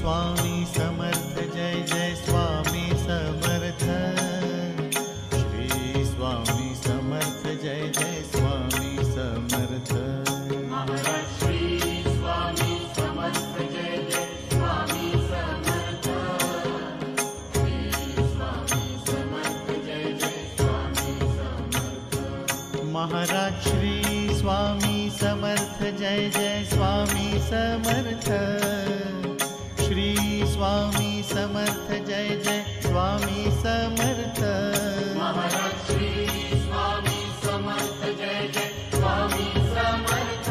Swami Samarth Jai Jai Swami Samarth. Shri Swami Samarth Jai Jai Swami Samarth. Maharaj Shri Swami Samarth Jai Jai Swami Samarth. Shri Swami Samarth Jai Jai Swami Samarth. Maharaj Shri Swami Samarth Jai Jai Swami Samarth. Shri Swami Samarth Jai Jai Swami Samarth. Maharaj Shri Swami Samarth Jai Jai Swami Samarth.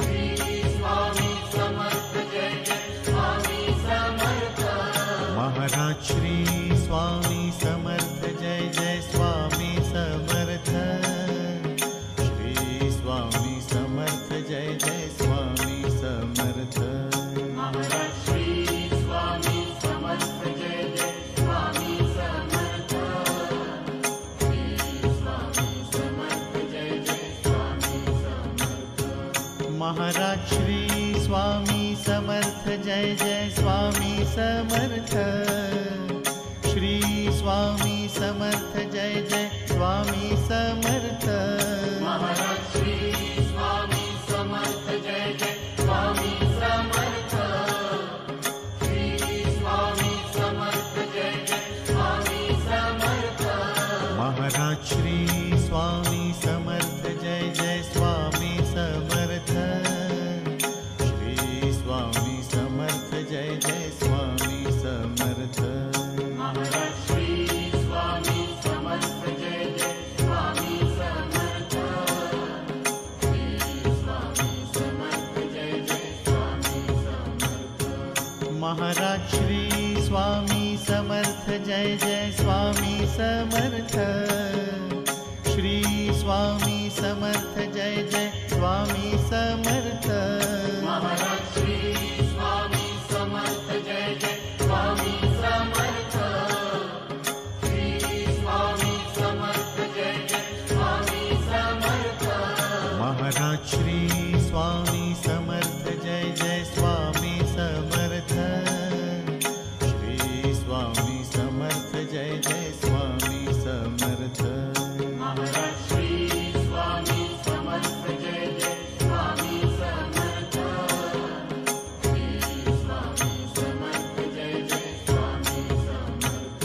Shri Swami Samarth Jai Jai Swami Samarth. Maharaj Shri Swami Samarth Jai Jai Swami Samarth. Shri Swami Samarth Jai Jai Swami Samarth. Maharaj Shri Swami Samarth Jai Jai Swami Samarth. Shri Swami Samarth Jai Jai Swami Samarth. Maharaj Shri Swami Samarth Jai Jai Swami Samarth. Shri Swami Samarth Jai Jai Swami Samarth. Maharaj Shri Swami Samarth Jai Jai Swami Samarth. Shri Swami Samarth Jai Jai Swami Samarth. Maharaj Shri Swami Samarth Jai Jai Swami Samarth. Shri Swami Samarth Jai Jai Swami Samarth. Maharaj Shri Swami Samarth Jai Jai Swami Samarth. Shri Swami Samarth Jai Jai Swami Samarth. Maharaj Shri Swami Samarth Jai Jai Swami Samarth. Shri Swami Samarth Jai Jai Swami Samarth. Maharaj Shri Swami Samarth Jai Jai Swami Samarth. Shri Swami Samarth Jai Jai Swami Samarth. Maharaj Shri Swami Samarth Jai Jai Swami Samarth. Shri Swami Samarth Jai Jai Swami Samarth. Maharaj Shri Swami Samarth Jai Jai Swami Samarth. Shri Swami Samarth Jai Jai Swami Samarth.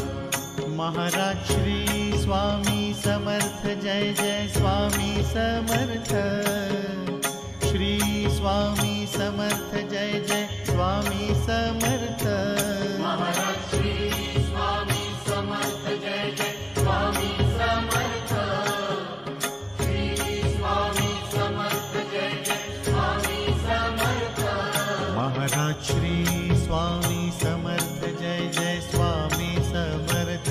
Maharaj Shri Swami Samarth Jai Jai Swami Samarth. Shri Swami Samarth Jai Jai Swami Samarth. Maharaj Shri Swami Samarth Jai Jai Swami Samarth. Shri Swami Samarth Jai Jai Swami Samarth. Maharaj Shri Swami Samarth Jai Jai Swami Samarth.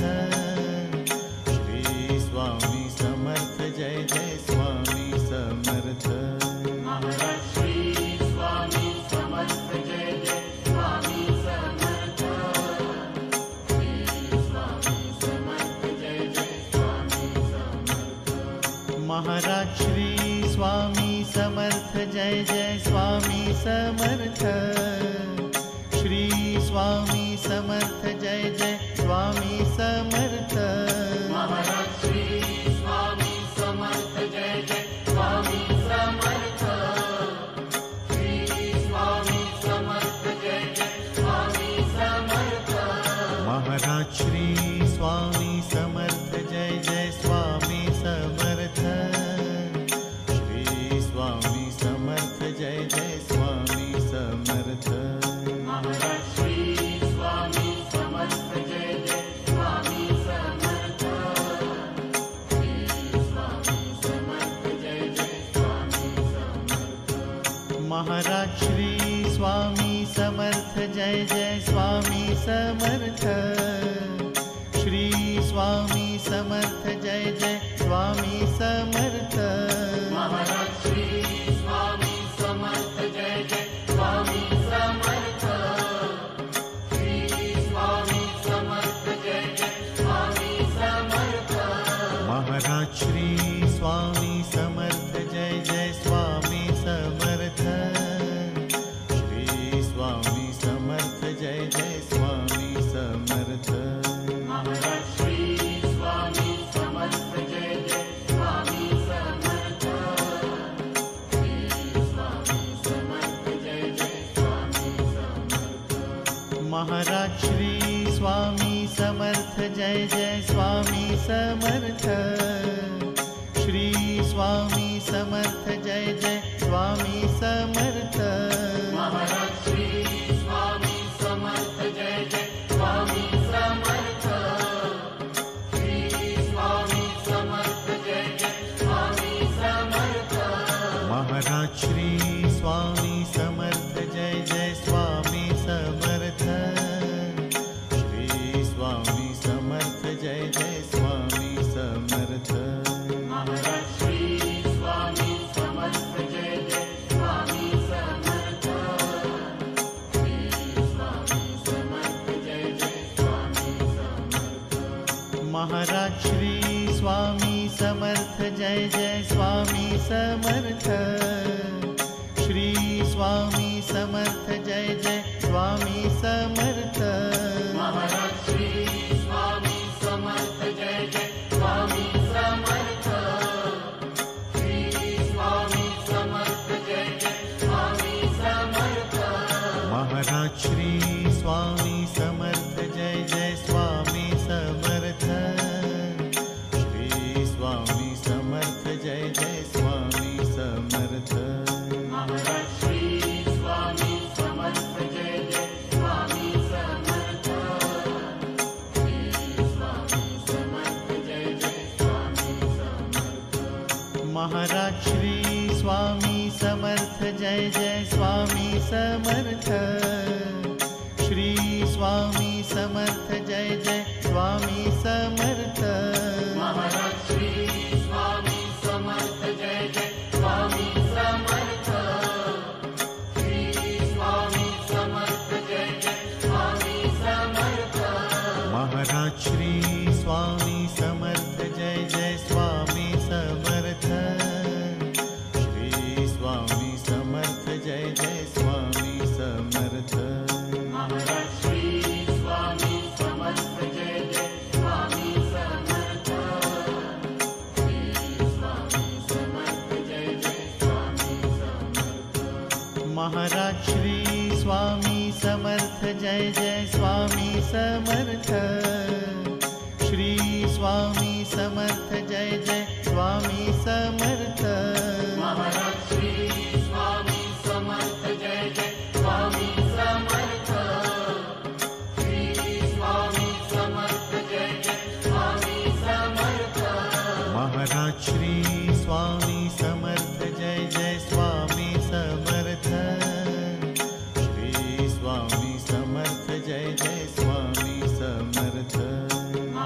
Shri Swami Samarth Jai Jai Swami Samarth. Maharaj Shri Swami Samarth Jai Jai Swami Samarth. Shri Swami Samarth Jai Jai Swami Samarth. Maharaj Shri Swami Samarth Jai Jai Swami Samarth. Shri Swami Samarth Jai Jai Swami Samarth. Maharaj Shri Swami Samarth Jai Jai Swami Samarth. Shri Swami Samarth Jai Jai Swami Samarth. Maharaj Shri Swami Samarth Jai Jai Swami Samarth. Shri Swami Samarth Jai Jai Swami Samarth. Maharaj Shri Swami Samarth Jai Jai Swami Samarth. Shri Swami Samarth Jai Jai Swami Samarth. Maharaj Shri Swami Samarth Jai Jai Swami Samarth. Shri Swami Samarth Jai Jai Swami Samarth. Maharaj Shri Swami Samarth Jai Jai Swami Samarth. Shri Swami Samarth Jai Jai Swami Samarth. Maharaj Shri Swami Samarth Jai Jai Swami Samarth. Shri Swami Samarth Maharaj Shri Swami Samarth Jai Jai Swami Samarth. Shri Swami Samarth Jai Jai Swami Samarth. Maharaj Shri Swami Samarth Jai Jai Swami Samarth. Shri Swami Samarth Jai Jai Swami Samarth. Maharaj Shri Swami Samarth Jai Jai Swami Samarth. Shri Swami Samarth Jai Jai Swami Samarth. Maharaj Shri Swami Samarth Jai Jai Swami Samarth. Shri Swami Samarth Jai Jai Swami Samarth. Maharaj Shri Swami Samarth Jai Jai Swami Samarth. Shri Swami Samarth Jai Jai Swami Samarth. Maharaj Shri Swami Samarth Jai Jai Swami Samarth. Shri Swami Samarth Jai Jai Swami Samarth. Maharaj Shri Swami Samarth Jai Jai Swami Samarth. Shri Swami Samarth Jai Jai Swami Samarth. Maharaj Shri Swami Samarth Jai Jai Swami Samarth. Shri Swami Samarth Jai Jai Swami Samarth. Maharaj Shri Swami Samarth Jai Jai Swami Samarth. Shri Swami Samarth Jai Jai Swami Samarth. Maharaj Shri Swami Samarth Jai Jai Swami Samarth. Shri Swami Samarth Jai Jai Swami Samarth. Maharaj Shri Swami Samarth Jai Jai Swami Samarth. Shri Swami Samarth Jai Jai Swami Samarth. Maharaj Shri Swami Samarth Jai Jai Swami Samarth. Shri Swami Samarth Jai Jai Swami Samarth. Maharaj Shri Swami Samarth Jai Jai Swami Samarth. Shri Swami Samarth Jai Jai Swami Samarth. Maharaj Shri Swami Samarth Jai Jai Swami Samarth. Shri Swami Samarth Jai Jai Swami Samarth. Maharaj Shri Swami Samarth Jai Jai Swami Samarth. Shri Swami Samarth Jai Jai Swami Samarth.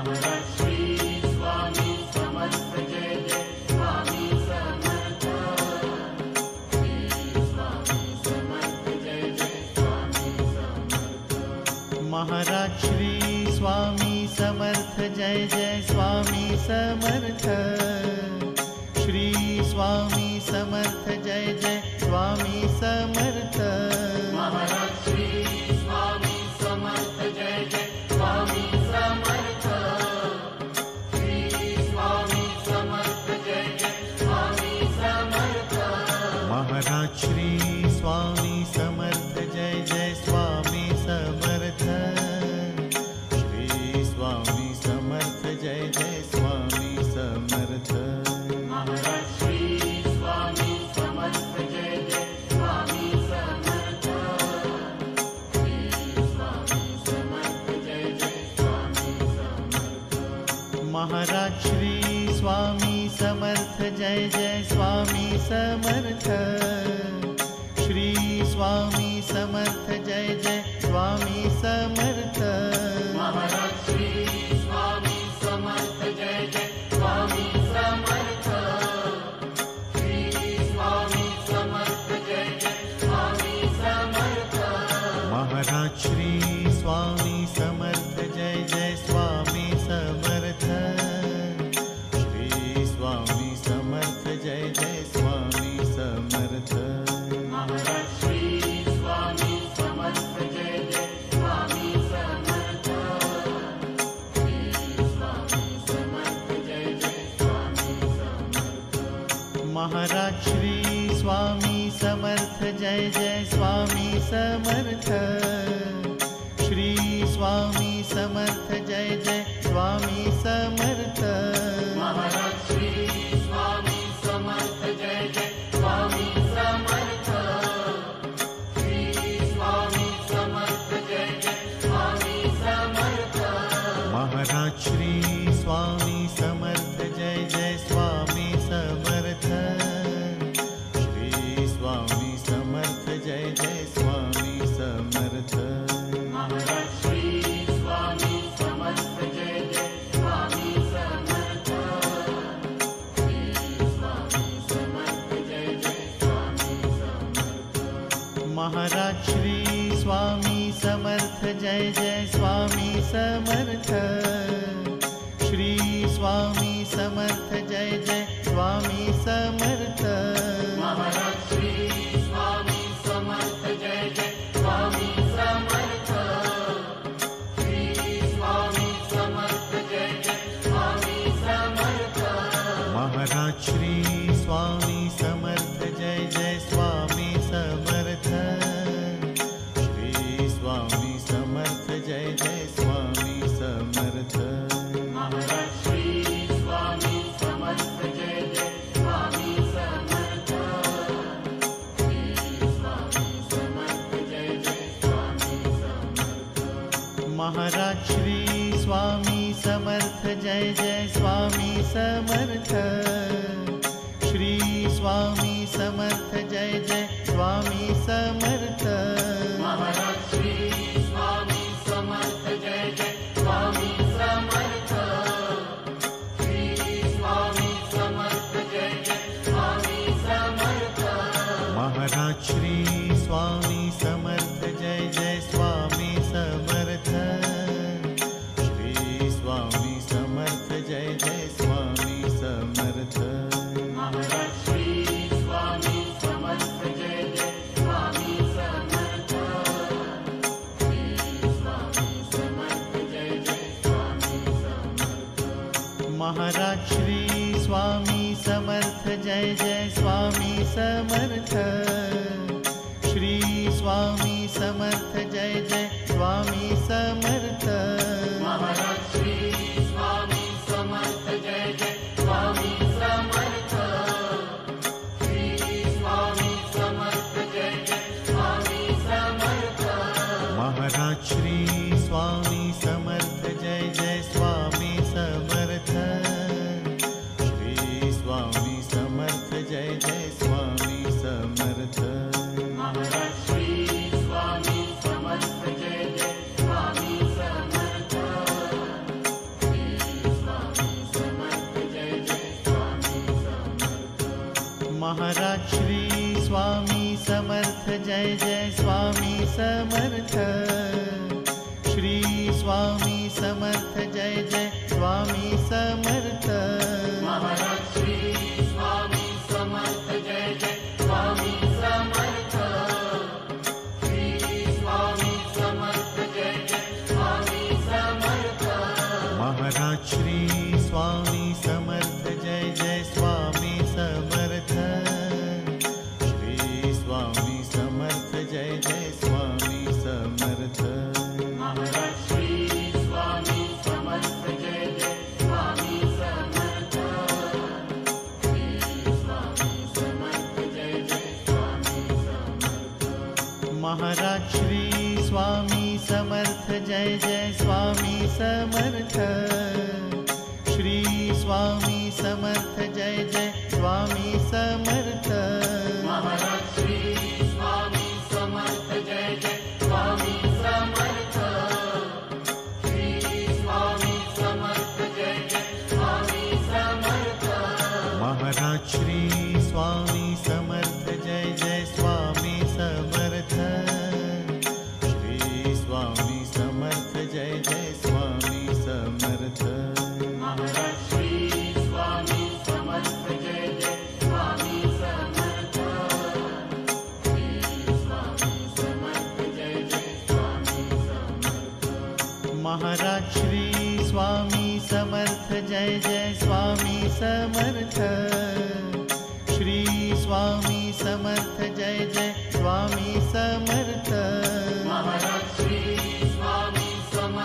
Maharaj Shri Swami Samarth Jai Jai Swami Samarth. Shri Swami Samarth Jai Jai Swami Samarth. Maharaj Shri Swami Samarth Jai Jai Swami Samarth. Shri Swami Samarth Jai Jai Swami Samarth. Maharaj Shri Swami Samarth Jai Jai Swami Samarth. Shri Swami Samarth Jai Jai Swami Samarth. Maharaj Shri Swami Samarth Jai Jai Swami Samarth. Shri Swami Samarth Jai Jai Swami Samarth. Maharaj Shri Swami Samarth Jai Jai Swami Samarth. Shri Swami Samarth Jai Jai Swami Samarth. Maharaj Shri Swami Samarth Jai Jai Swami Samarth. Shri Swami Samarth Jai Jai Swami Samarth. Maharaj Shri Swami Samarth Jai Jai Swami Samarth. Shri Swami Samarth Jai Jai Swami Samarth. Maharaj Shri Swami Samarth Jai Jai Swami Samarth. Shri Swami Samarth Jai Jai Swami Samarth. Maharaj Shri Swami Samarth Jai Jai Swami Samarth. Shri Swami Samarth Jai Jai Swami Samarth. Maharaj Shri Swami Samarth Jai Jai Swami Samarth. Shri Swami Samarth Jai Jai Swami Samarth. Maharaj Shri Swami Samarth Jai Jai Swami Samarth. Shri Swami Samarth Jai Jai Swami Samarth. Maharaj Shri Swami Samarth Jai Jai Swami Samarth. Shri Swami Samarth Jai Jai Swami Samarth. Maharaj Shri Swami Samarth Jai Jai Swami Samarth. Shri Swami Samarth Jai Jai Swami Samarth. Maharaj Shri Swami Samarth Jai Jai Swami Samarth. Shri Swami Samarth Jai Jai Swami Samarth. Maharaj Shri Swami Samarth Jai Jai Swami Samarth. Shri Swami Samarth Jai Jai Swami Samarth. Maharaj Shri Swami Samarth Jai Jai Swami Samarth. Shri Swami Samarth Jai Jai Swami Samarth. Maharaj Shri Swami Samarth Jai Jai Swami Samarth. Shri Swami Samarth Jai Jai Swami Samarth. Maharaj Shri Swami Samarth Jai Jai Swami Samarth. Shri Swami Samarth Jai Jai Swami Samarth. Maharaj Shri Swami Samarth Jai Jai Swami Samarth. Shri Swami Samarth Jai Jai Swami Samarth. Maharaj Shri Swami Samarth Jai Jai Swami Samarth. Shri Swami Samarth Jai Jai Swami Samarth. Maharaj Shri Swami Samarth Jai Jai Swami Samarth. Shri Swami Samarth Jai Jai Swami Samarth. Maharaj Shri Swami Samarth Jai Jai Swami Samarth. Shri Swami Samarth Jai Jai Swami Samarth. Maharaj Shri Swami Samarth Jai Jai Swami Samarth. Shri Swami Samarth Jai Jai Swami Samarth. Maharaj Shri Swami Samarth Jai Jai Swami Samarth. Shri Swami Samarth Jai Jai Swami Samarth. Maharaj Shri Swami Samarth Jai Jai Swami Samarth. Shri Swami Samarth Jai Jai Swami Samarth. Maharaj Shri Swami Samarth Jai Jai Swami Samarth. Shri Swami Samarth Jai Jai Swami Samarth. Maharaj Shri Swami Samarth Jai Jai Swami Samarth. Shri Swami Samarth Jai Jai Swami Samarth. Maharaj Shri Swami Samarth Jai Jai Swami Samarth. Shri Swami Samarth Jai Jai Swami Samarth. Maharaj Shri Swami Samarth Jai Jai Swami Samarth. Shri Swami Samarth Jai Jai Swami Samarth. Maharaj Shri Swami Samarth Jai Jai Swami Samarth. Shri Swami Samarth Jai Jai Swami Samarth. Maharaj Shri Swami Samarth Jai Jai Swami Samarth. Shri Swami Samarth Jai Jai Swami Samarth. Maharaj Shri Swami Samarth Jai Jai Swami Samarth. Shri Swami Samarth Jai Jai Swami Samarth. Maharaj Shri Swami Samarth Jai Jai Swami Samarth. Shri Swami Samarth Jai Jai Swami Samarth. Maharaj Shri Swami Samarth Jai Jai Swami Samarth. Shri Swami Samarth Jai Jai Swami Samarth. Maharaj Shri Swami Samarth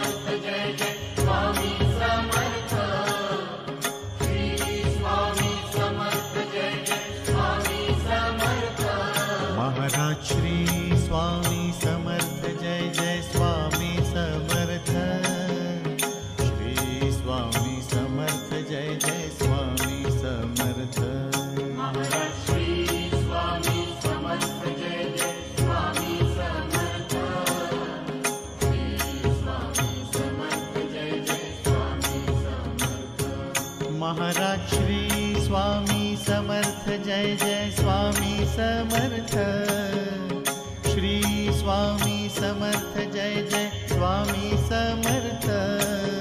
Maharaj Shri Swami Samarth Jai Jai Swami Samarth. Shri Swami Samarth Jai Jai Swami Samarth.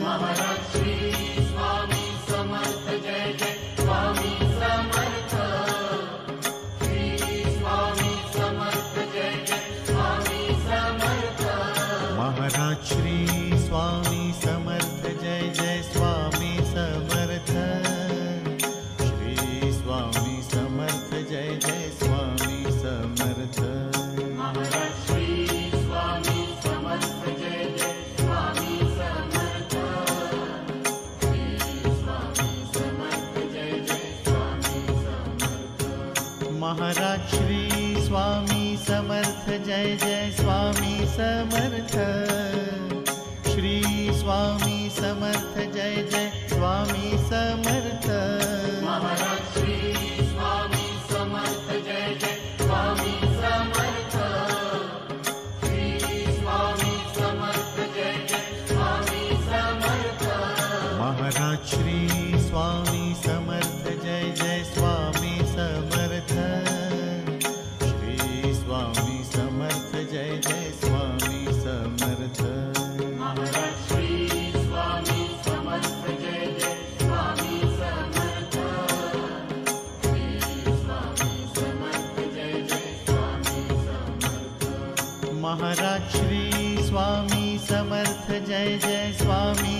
Maharaj Shri Swami Samarth Jai Jai Swami Samarth. Shri Swami Samarth Jai Jai Swami Samarth. Maharaj Shri Swami Samarth Jai Jai Swami Samarth. Shri Swami Samarth Jai Jai Swami Samarth. Maharaj Shri Swami Samarth Jai Jai Swami Samarth. Shri Swami Samarth Jai Jai Swami Samarth. Maharaj Shri Swami Samarth Jai Jai Swami Samarth. Shri Swami Samarth Jai Jai Swami Samarth. Maharaj Shri Swami Samarth Jai Jai Swami Samarth. Shri Swami Samarth Jai Jai Swami Samarth. Maharaj Shri Swami Samarth Jai Jai Swami Samarth. Shri Swami Samarth Jai Jai Swami Samarth. Maharaj Shri Swami Samarth Jai Jai Swami Samarth. Shri Swami Samarth Jai Jai Swami Samarth. Maharaj Shri Swami Samarth Jai Jai Swami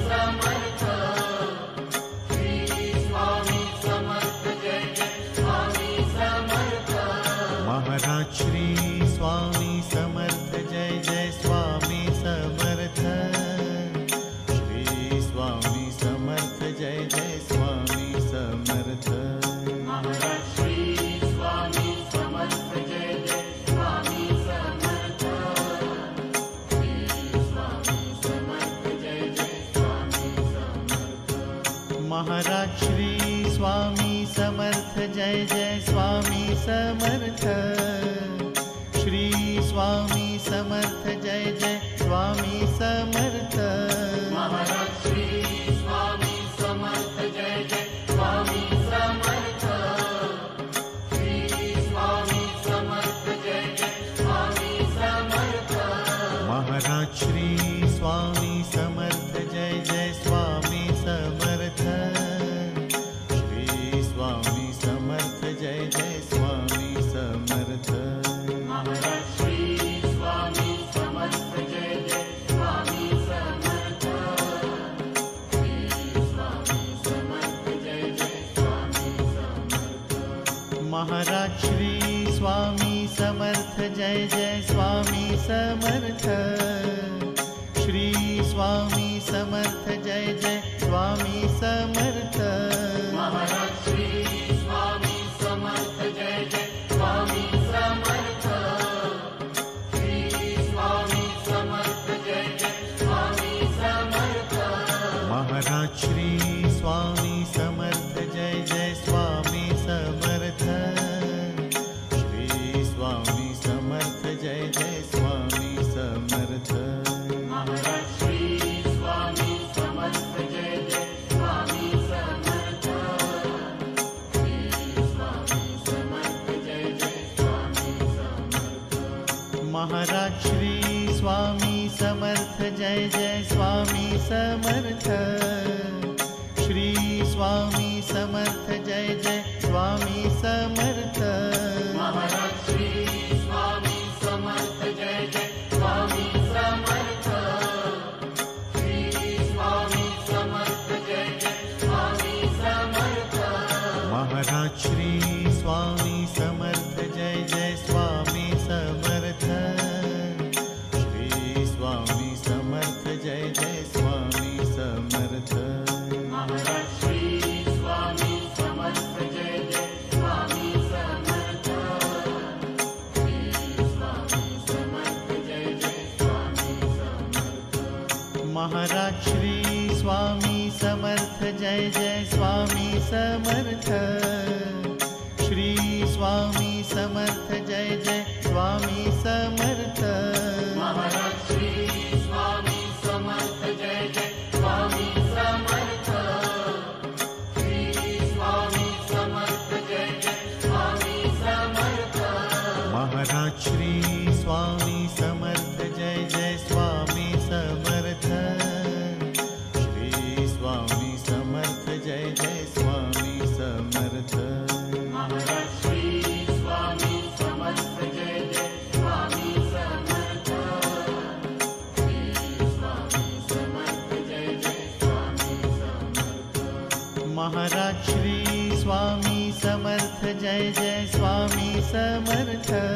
Samarth. Shri Swami Samarth Jai Jai Swami Samarth. Maharaj Shri Swami Samarth Jai Jai Swami Samarth. Shri Swami Samarth Jai Jai Swami Samarth. Maharaj Shri Swami Samarth Jai Jai Swami Samarth. Shri Swami Samarth Jai Jai Swami Samarth. Maharaj Shri Swami Samarth Jai Jai Swami Samarth. Shri Swami Samarth Jai Jai Swami Samarth. Maharaj Shri Swami Samarth Jai Jai Swami Samarth. Shri Swami Samarth Jai Jai Swami Samarth. Maharaj Shri Swami Samarth Jai Jai Swami Samarth. Shri Swami Samarth Jai Jai Swami Samarth. Maharaj Shri Swami Samarth Jai Jai Swami Samarth. Shri Swami Samarth Jai Jai Swami Samarth. Maharaj Shri Swami Samarth Jai Jai Swami Samarth. Shri Swami Samarth Jai Jai Swami Samarth. Maharaj Shri Swami Samarth Jai Jai Swami Samarth. Shri Swami Samarth Jai Jai Swami Samarth. Maharaj Shri Swami Samarth Jai Jai Swami Samarth. Shri Swami Samarth Jai Jai Swami Samarth. Maharaj Shri Swami Samarth Jai Jai Swami Samarth. Shri Swami Samarth Jai Jai Swami Samarth. Maharaj Shri Swami Samarth Jai Jai Swami Samarth. Shri Swami Samarth Jai Jai Swami Samarth. Maharaj Shri Swami Samarth Jai Jai Swami Samarth. Shri Swami Samarth Jai Jai Swami Samarth. Maharaj Shri Swami Samarth Jai Jai Swami Samarth. Shri Swami Samarth Jai Jai Swami Samarth. Maharaj Shri Swami Samarth Jai Jai Swami Samarth. Shri Swami Samarth Jai Jai Swami Samarth. Maharaj Shri Swami Samarth Jai Jai Swami Samarth. Shri Swami Samarth Jai Jai Swami Samarth. Maharaj Shri Swami Samarth Jai Jai Swami Samarth. Shri Swami Samarth Jai Jai Swami Samarth. Maharaj Shri Swami Samarth Jai Jai Swami Samarth. Shri Swami Samarth Jai Jai Swami Samarth. Maharaj Shri Swami Samarth Jai Jai Swami Samarth. Shri Swami Samarth Jai Jai Swami Samarth. Maharaj Shri Swami Samarth Jai Jai Swami Samarth. Shri Swami Samarth Jai Jai Swami Samarth. Maharaj Shri Swami Samarth Jai Jai Swami Samarth.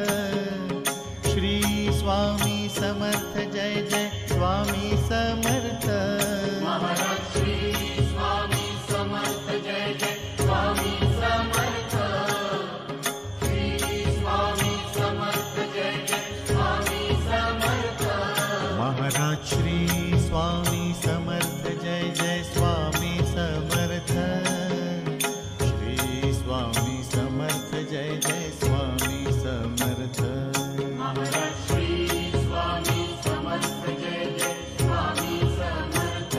Shri Swami Samarth Jai Jai Swami Samarth. Maharaj Shri Swami Samarth Jai Jai Swami Samarth. Shri Swami Samarth Jai Jai Swami Samarth. Maharaj Shri Swami Samarth Jai Jai Swami Samarth.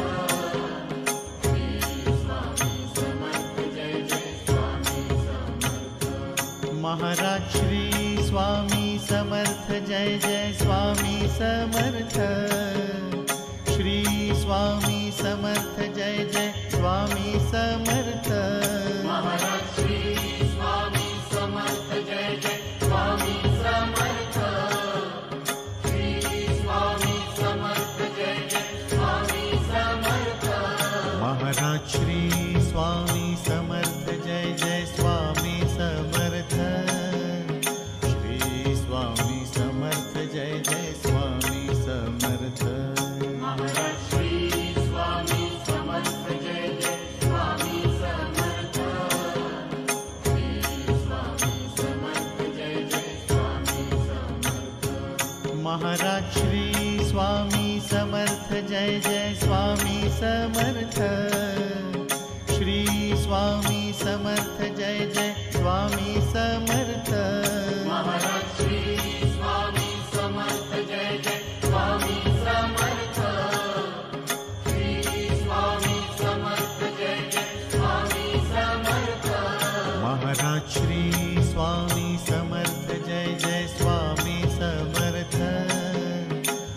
Shri Swami Samarth Jai Jai Swami Samarth. Maharaj Shri Swami Samarth Jai Jai Swami Samarth. Shri Swami Samarth Jai Jai Swami Samarth. Maharaj Shri Swami Samarth Jai Jai Swami Samarth. Shri Swami Samarth Jai Jai Swami Samarth. Maharaj Shri Swami Samarth Jai Jai Swami Samarth. Shri Swami Samarth Jai Jai Swami Samarth. Maharaj Shri Swami Samarth Jai Jai Swami Samarth. Shri Swami Samarth Jai Jai Swami Samarth. Maharaj Shri Swami Samarth Jai Jai Swami Samarth. Shri Swami Samarth Jai Jai Swami Samarth. Maharaj Shri Swami Samarth Jai Jai Swami Samarth. Shri Swami Samarth Jai Jai Swami Samarth. Maharaj Shri Swami Samarth Jai Jai Swami Samarth.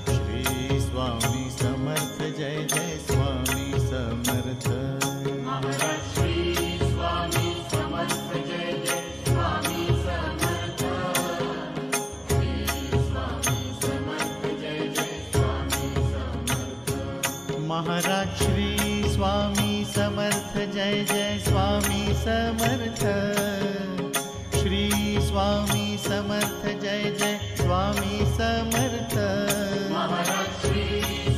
Shri Swami Samarth Jai Jai Swami Samarth. Maharaj Shri Swami Samarth Jai Jai Swami Samarth. Shri Swami Samarth Jai Jai Swami Samarth. Maharaj Shri Swami Samarth Jai Jai Swami Samarth. Shri Swami Samarth Jai Jai Swami Samarth. Maharaj Shri Swami Samarth Jai Jai Swami Samarth. Shri Swami Samarth Jai Jai Swami Samarth. Maharaj Shri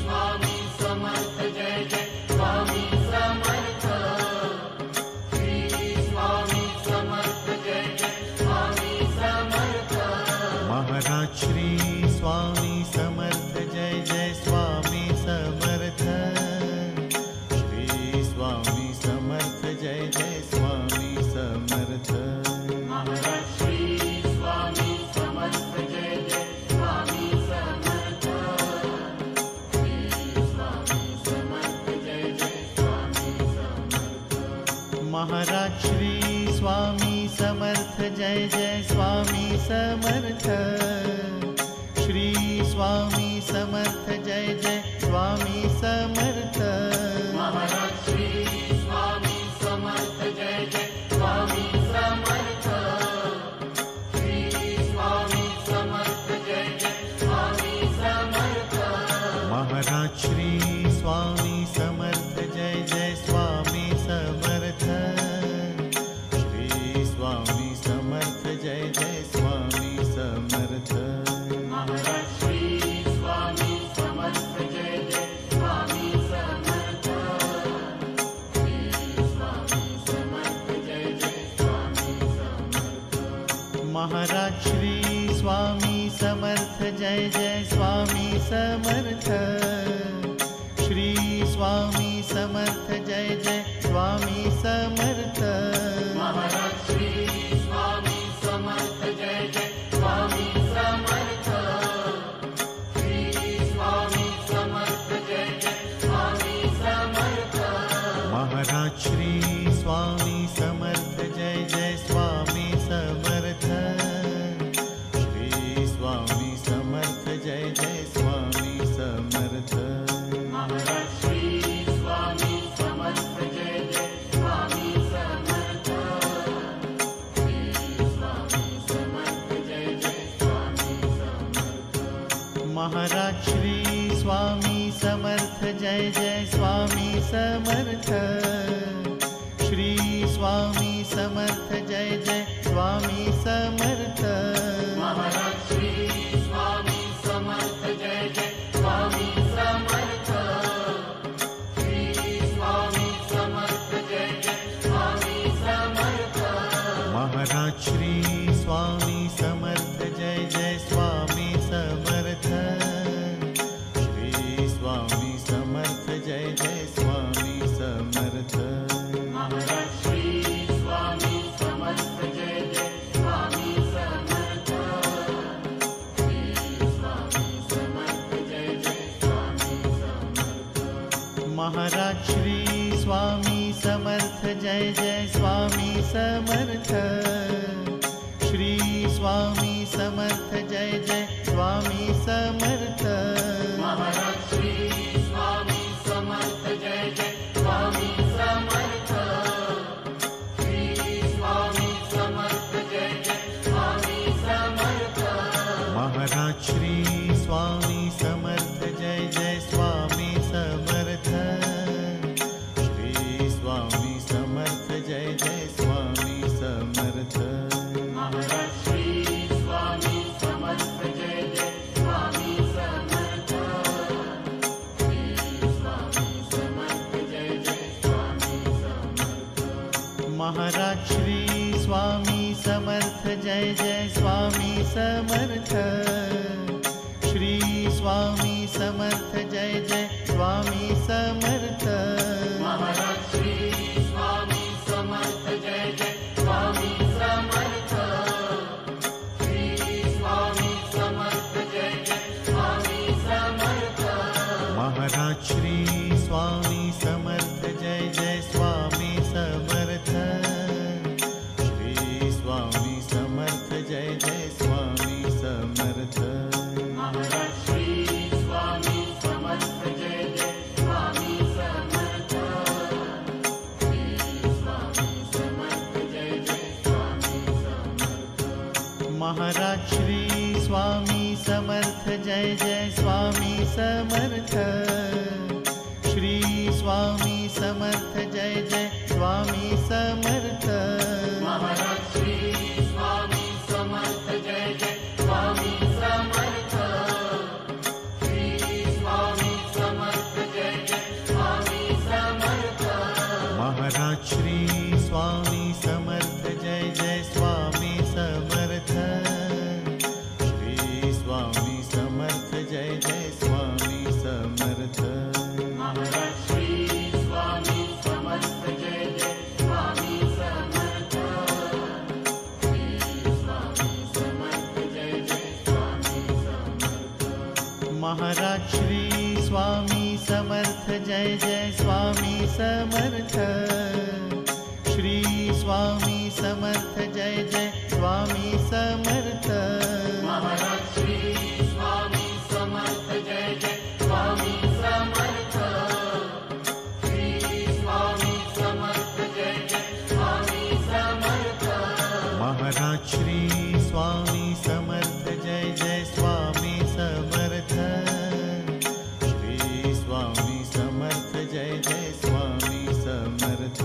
Swami Samarth Jai Jai Swami Samarth. Shri Swami Samarth Jai Jai Swami Samarth. Maharaj Shri Swami Samarth Jai Jai Swami Samarth. Shri Swami Samarth Jai Jai Swami Samarth. Maharaj Shri Swami Samarth Jai Jai Swami Samarth. Shri Swami Samarth Jai Jai Swami Samarth. Maharaj Shri Swami Samarth Jai Jai Swami Samarth. Shri Swami Samarth Jai Jai Swami Samarth. Maharaj Shri Swami Samarth Jai Jai Swami Samarth. Shri Swami Samarth Jai Jai Swami Samarth. Maharaj Shri Swami Samarth Jai Jai Swami Samarth. Shri Swami Samarth Jai Jai Swami Samarth. Maharaj Shri Swami Samarth Jai Jai Swami Samarth. Shri Swami Samarth Jai Jai Swami Samarth. Maharaj Shri Swami Samarth Jai Jai Swami Samarth. Shri Swami Samarth Jai Jai Swami Samarth. Maharaj Shri Swami Samarth Swami Samarth Jai Jai Swami Samarth. Shri Swami Samarth Jai Jai Swami Samarth. Maharaj Shri Swami Samarth Jai Jai Swami Samarth. Shri Swami Samarth Jai Jai Swami Samarth. Maharaj Shri Swami Samarth Jai Jai Swami Samarth. Shri Swami Samarth Jai Jai Swami Samarth. Maharaj Shri Swami Samarth Jai Jai Swami Samarth. Shri Swami Samarth Jai Jai Swami Samarth. Maharaj Shri Swami Samarth Jai Jai Swami Samarth. Shri Swami Samarth Jai Jai Swami Samarth. Maharaj Shri Swami Samarth Jai Jai Swami Samarth. Shri Swami Samarth Jai Jai Swami Samarth. Maharaj Shri Swami Samarth Jai Jai Swami Samarth. Shri Swami Samarth Jai Jai Swami Samarth. Maharaj Shri Swami Samarth Jai Jai Swami Samarth. Shri Swami Samarth Jai Jai Swami Samarth. Maharaj Shri Swami Samarth Jai Jai Swami Samarth. Shri Swami Samarth Jai Jai Swami Samarth. Maharaj Shri Swami Samarth Jai Jai Swami Samarth. Shri Swami Samarth Jai Jai Swami Samarth. Maharaj Shri Swami Samarth Jai Jai Swami Samarth. Shri Swami Samarth Jai Jai Swami Samarth. Maharaj Shri Swami Samarth Jai Jai Swami Samarth. Shri Swami Samarth Jai Jai Swami Samarth. Maharaj Shri Swami Samarth Jai Jai Swami Samarth. Shri Swami Samarth Jai Jai Swami Samarth. Maharaj Shri Swami Samarth Jai Jai Swami Samarth. Shri Swami Samarth Jai Jai Swami Samarth. Maharaj Shri Swami Samarth Jai Jai Swami Samarth. Shri Swami Samarth Jai Jai Swami Samarth. Maharaj Shri Swami Samarth Jai Jai Swami Samarth. Shri Swami Samarth Jai Jai Swami Samarth. Maharaj Shri Swami Samarth Jai Jai Swami Samarth. Shri Swami Samarth Jai Jai Swami Samarth. Maharaj Shri Swami Samarth Jai Jai Swami Samarth. Shri Swami Samarth Jai Jai Swami Samarth. Maharaj Shri Swami Samarth Jai Jai Swami Samarth. Shri Swami Samarth Jai Jai Swami Samarth. Maharaj Shri Swami Samarth Jai Jai Swami Samarth. Shri Swami Samarth Jai Jai Swami Samarth. Maharaj Shri Swami Samarth Jai Jai Swami Samarth. Shri Swami Samarth Jai Jai Swami Samarth.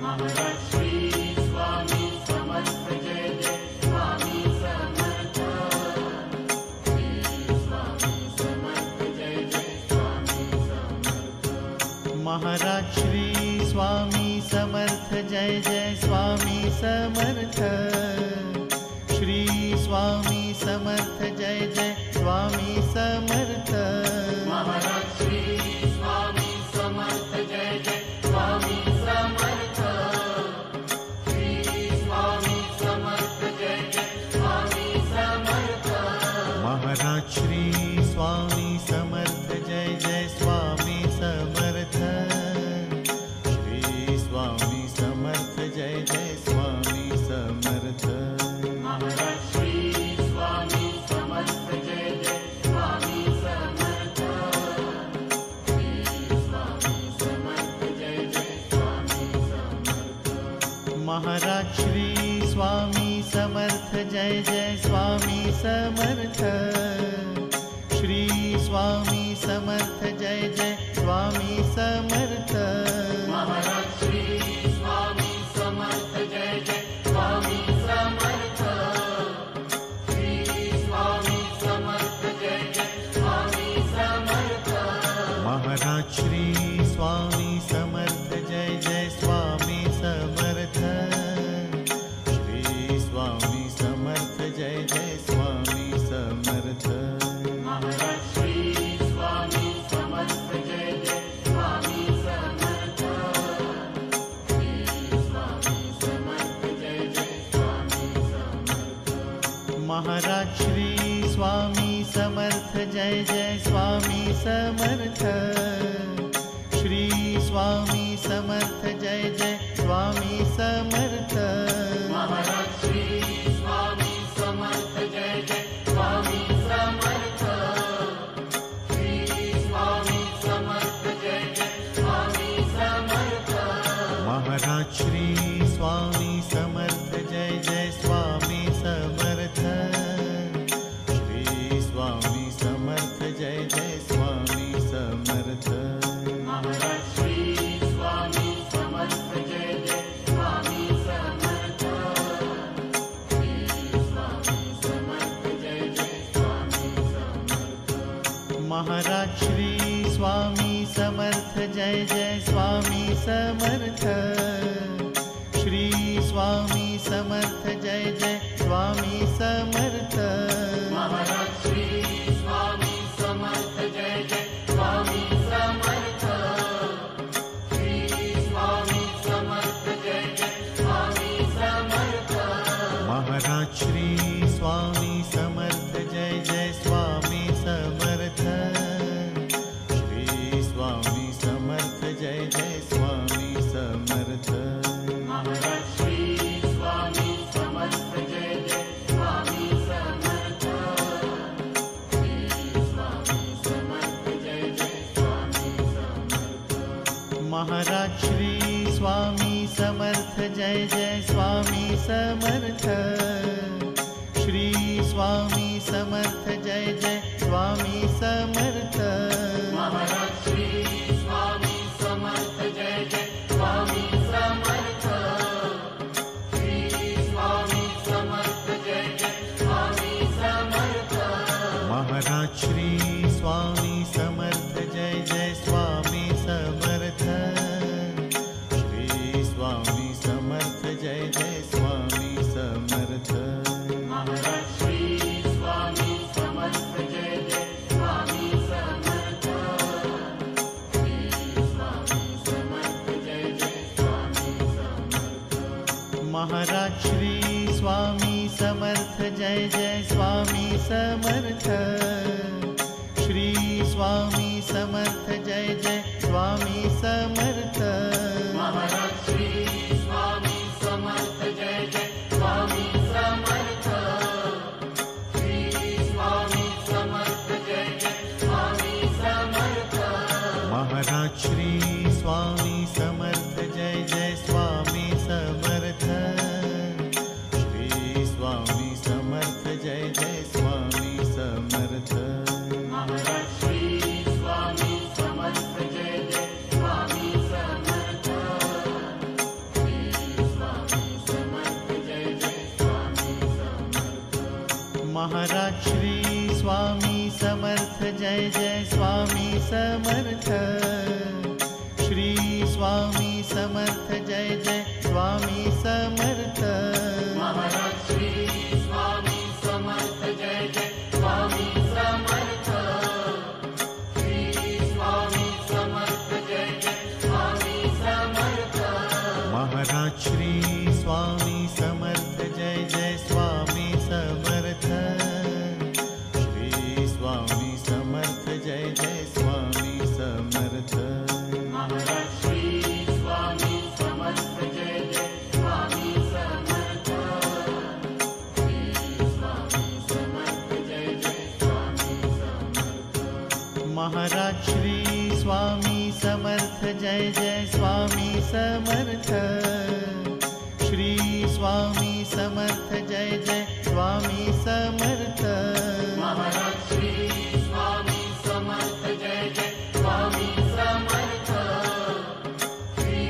Maharaj Shri Swami Samarth Jai Jai Swami Samarth. Shri Swami Samarth Jai Jai Swami Samarth. Maharaj Shri Swami Samarth Jai Jai Swami Samarth. Shri Swami Samarth Jai Jai Swami Samarth. Maharaj Shri Swami Samarth Jai Jai Swami Samarth. Shri Swami Samarth Jai Jai Swami Samarth. Maharaj Shri Swami Samarth Jai Jai Swami Samarth. Shri Swami Samarth Maharaj Shri Swami Samarth Jai Jai Swami Samarth. Shri Swami Samarth Jai Jai Swami Samarth. Maharaj Shri Swami Samarth Jai Jai Swami Samarth. Shri Swami Samarth Jai Jai Swami Samarth. Maharaj Shri Swami Samarth Jai Jai Swami Samarth. Shri Swami Samarth Jai Jai Swami Samarth. Maharaj Shri Swami Samarth Jai Jai Swami Samarth. Shri Swami Samarth Jai Jai Swami Samarth. Maharaj Shri Swami Samarth Jai Jai Swami Samarth. Shri Swami Samarth Jai Jai Swami Samarth. Maharaj Shri Swami Samarth Jai Jai Swami Samarth. Shri Swami Samarth Jai Jai Swami Samarth. Maharaj Shri Swami Samarth Jai Jai Swami Samarth. Shri Swami Samarth Jai Jai Swami Samarth. Maharaj Shri Swami Samarth Jai Jai Swami Samarth. Shri Swami Samarth Jai Jai Swami Samarth. Maharaj Shri Swami Samarth Jai Jai Swami Samarth. Shri Swami Samarth Jai Jai Swami Samarth. Maharaj Shri Swami Samarth Jai Jai Swami Samarth. Shri Swami Samarth Jai Jai Swami Samarth. Maharaj Shri Swami Samarth Jai Jai Swami Samarth. Shri Swami Samarth Jai Jai Swami Samarth. Maharaj Shri Swami Samarth Jai Jai Swami Samarth. Shri Swami Samarth Jai Jai Swami Samarth. Maharaj Shri Swami Samarth Jai Jai Swami Samarth. Shri Swami Samarth Jai Jai Swami Samarth. Maharaj Shri Swami Samarth Jai Jai Swami Samarth. Shri Swami Samarth Jai Jai Swami Samarth. Maharaj Shri Swami Samarth Jai Jai Swami Samarth. Shri Swami Samarth Jai Jai Swami Samarth. Maharaj Shri Swami Samarth Jai Jai Swami Samarth. Shri Swami Samarth Jai Jai Swami Samarth. Maharaj Shri Swami Samarth Jai Jai Swami Samarth. Shri Swami Samarth Jai Jai Swami Samarth. Maharaj Shri Swami Samarth Jai Jai Swami Samarth. Shri Swami Samarth Jai Jai Swami Samarth. Maharaj Shri Swami Samarth Jai Jai Swami Samarth. Shri Swami Samarth Jai Jai Swami Samarth. Maharaj Shri Swami Samarth Jai Jai Swami Samarth. Shri Swami Samarth Jai Jai Swami Samarth. Maharaj Shri Swami Samarth Jai Jai Swami Samarth. Shri Swami Samarth Jai Jai Swami Samarth. Maharaj Shri Swami Samarth Jai Jai Swami Samarth. Shri Swami Samarth Jai Jai Swami Samarth. Maharaj Shri Swami Samarth Jai Jai Swami Samarth. Shri Swami Samarth Jai Jai Swami Samarth. Maharaj Shri Swami Samarth Jai Jai Swami Samarth. Shri Swami Samarth Jai Jai Swami Samarth. Maharaj Shri Swami Samarth Jai Jai Swami Samarth. Shri Swami Samarth Jai Jai Swami Samarth. Maharaj Shri Swami Samarth Jai Jai Swami Samarth. Shri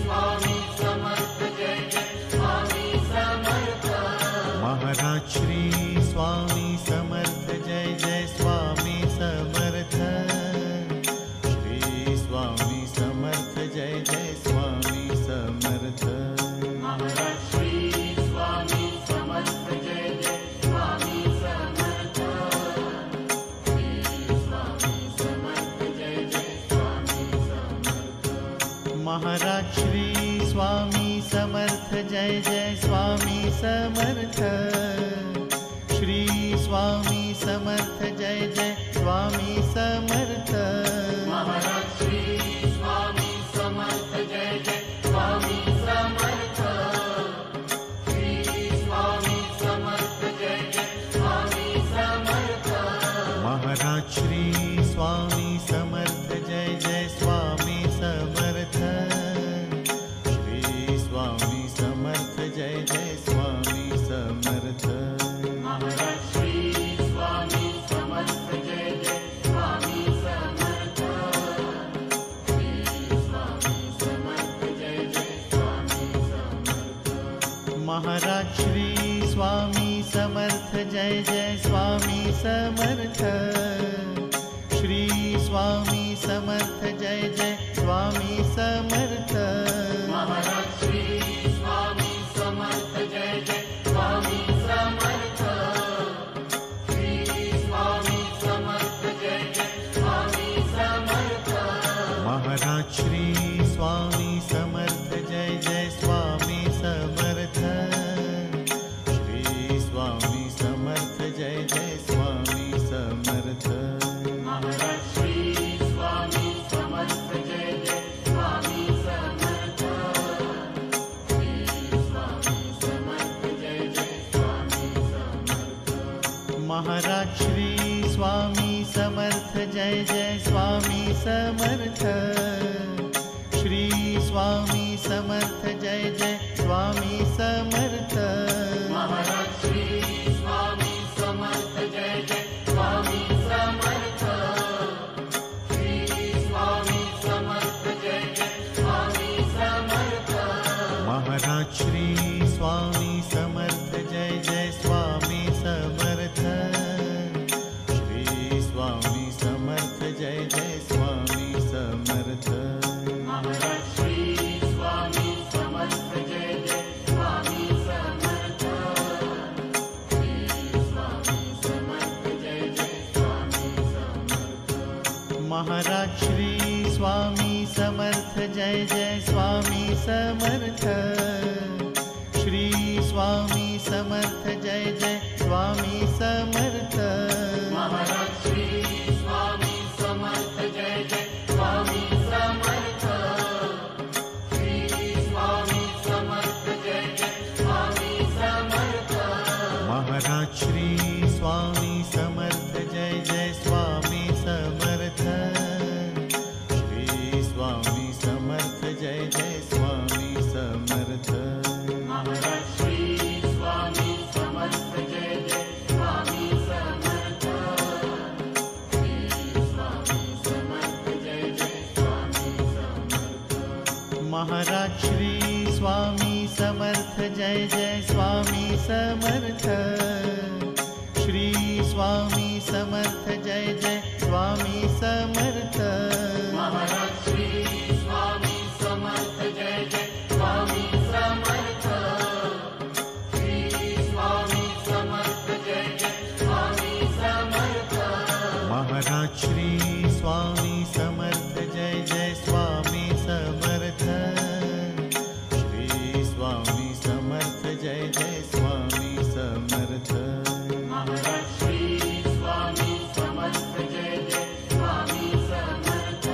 Swami Samarth Jai Jai Swami Samarth. Maharaj Shri Swami Samarth Jai Jai Swami Samarth. Shri Swami Samarth Jai Jai Swami Samarth. Maharaj Shri Swami Samarth Jai Jai Swami Samarth. Shri Swami Samarth Jai Jai Swami Samarth. Maharaj Shri Swami Samarth Jai Jai Swami Samarth. Shri Swami Samarth Jai Jai Swami Samarth. Maharaj Shri Swami Samarth Jai Jai Swami Samarth. Shri Swami Samarth Jai Jai Swami Samarth. Maharaj Shri Swami Samarth Jai Jai Swami Samarth. Shri Swami Samarth Jai Jai Swami Samarth. Maharaj Shri Swami Samarth Jai Jai Swami Samarth. Shri Swami Samarth Jai Jai Swami Samarth. Maharaj Shri Swami Samarth Jai Jai Swami Samarth. Shri Swami Samarth Jai Jai Swami Samarth. Maharaj Shri Swami Samarth Jai Jai Swami Samarth. Shri Swami Samarth Jai Jai Swami Samarth. Maharaj Shri Swami Samarth Jai Jai Swami Samarth. Shri Swami Samarth Jai Jai Swami Samarth. Maharaj Shri Swami Samarth Jai Jai Swami Samarth. Shri Swami Samarth Jai Jai Swami Samarth. Maharaj Shri Swami Samarth Jai Jai Swami Samarth. Shri Swami Samarth Jai Jai Swami Samarth. Maharaj Shri Swami Samarth Jai Jai Swami Samarth. Shri Swami Samarth Jai Jai Swami Samarth. Maharaj Shri Swami Samarth Jai Jai Swami Samarth. Shri Swami Samarth Jai Jai Swami Samarth. Maharaj Shri Swami Samarth Jai Jai Swami Samarth. Shri Swami Samarth Jai Jai Swami Samarth. Maharaj Shri Swami Samarth Jai Jai Swami Samarth. Shri Swami Samarth Jai Jai Swami Samarth. Maharaj Shri Swami Samarth Jai Jai Swami Samarth. Shri Swami Samarth Jai Jai Swami Samarth. Maharaj Shri Swami Samarth Jai Jai Swami Samarth. Shri Swami Samarth Jai Jai Swami Samarth. Maharaj Shri Swami Samarth Jai Jai Swami Samarth. Shri Swami Samarth Jai Jai Swami Samarth. Maharaj Shri Swami Samarth Jai Jai Swami Samarth. Shri Swami Samarth Jai Jai Swami Samarth. Maharaj Shri Swami Samarth Jai Jai Swami Samarth. Shri Swami Samarth Jai Jai Swami Samarth. Maharaj Shri Swami Samarth Jai Jai Swami Samarth. Shri Swami Samarth Jai Jai Swami Samarth. Maharaj Shri Swami Samarth Jai Jai Swami Samarth.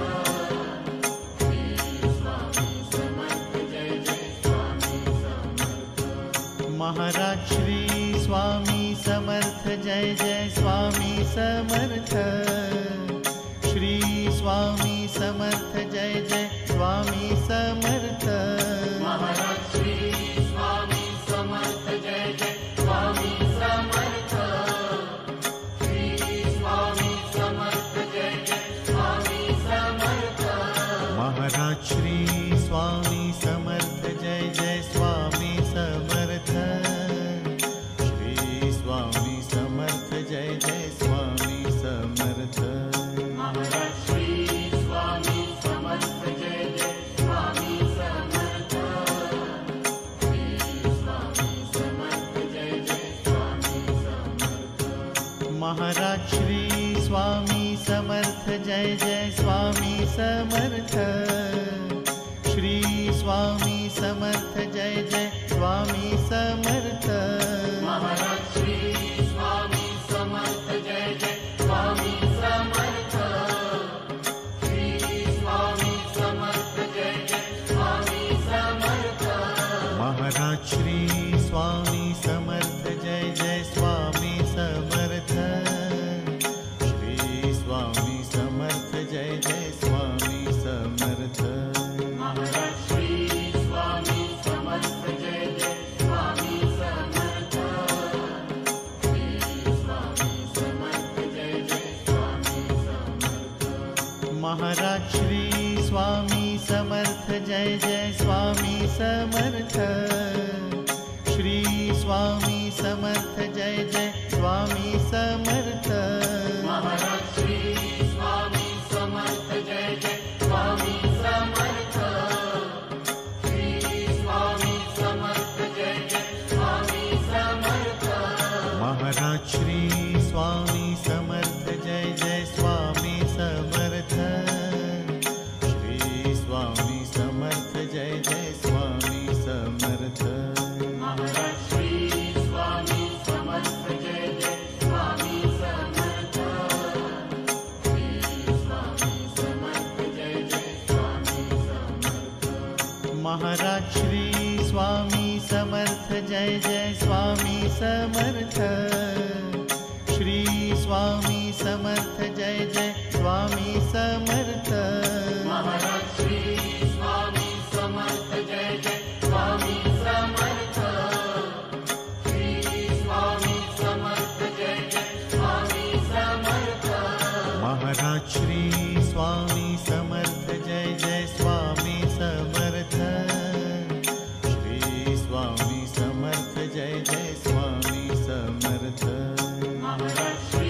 Shri Swami Samarth Jai Jai Swami Samarth. Maharaj Shri Swami Samarth Jai Jai Swami Samarth. Shri Swami Samarth Jai Jai Swami Samarth. Maharaj Shri Swami Maharaj Shri Swami Samarth Jai Jai Swami Samarth. Shri Swami Samarth Jai Jai Swami Samarth. Maharaj Shri Swami Samarth Jai Jai Swami Samarth. Shri Swami Samarth Jai Jai Swami Samarth. Maharaj Shri Swami Samarth Jai Jai Swami Samarth. Shri Swami Samarth Jai Jai Swami Samarth. Maharaj Shri Swami Samarth Jai Jai Swami Samarth. Shri Swami Samarth Jai Jai Swami Samarth. Maharaj Shri Swami Samarth Jai Jai Swami Samarth. Shri Swami Samarth Jai Jai Swami Samarth. Maharaj Shri Swami Samarth Jai Jai Swami Samarth. Shri Swami Samarth Jai Jai Swami Samarth. Maharaj Shri Swami Samarth Jai Jai Swami Samarth. Shri Swami Samarth Jai Jai Swami Samarth. Maharaj Shri Swami Samarth Jai Jai Swami Samarth. Shri Swami Samarth Jai Jai Swami Samarth. Maharaj Shri Swami Samarth Jai Jai Swami Samarth. Shri Swami Samarth Jai Jai Swami Samarth. Maharaj Shri Swami Samarth Jai Jai Swami Samarth. Shri Swami Samarth Jai Jai Swami Samarth. Maharaj Shri Swami Samarth Jai Jai Swami Samarth. Shri Swami Samarth Jai Jai Swami Samarth. Maharaj Shri Swami Samarth Jai Jai Swami Samarth. Shri Swami Samarth Jai Jai Swami Samarth. Maharaj Shri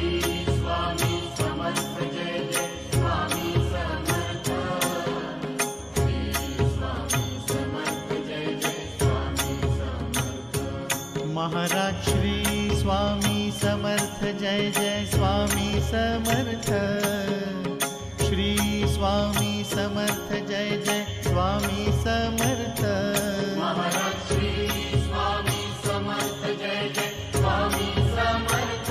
Swami Samarth Jai Jai Swami Samarth. Shri Swami Samarth Jai Jai Swami Samarth. Maharaj Shri Swami Samarth Jai Jai Swami Samarth. Shri Swami Samarth Jai Jai Swami Samarth. Maharaj Shri Swami Samarth Jai Jai Swami Samarth. Shri Swami Samarth Jai Jai Swami Samarth. Maharaj Shri Swami Samarth Jai Jai Swami Samarth.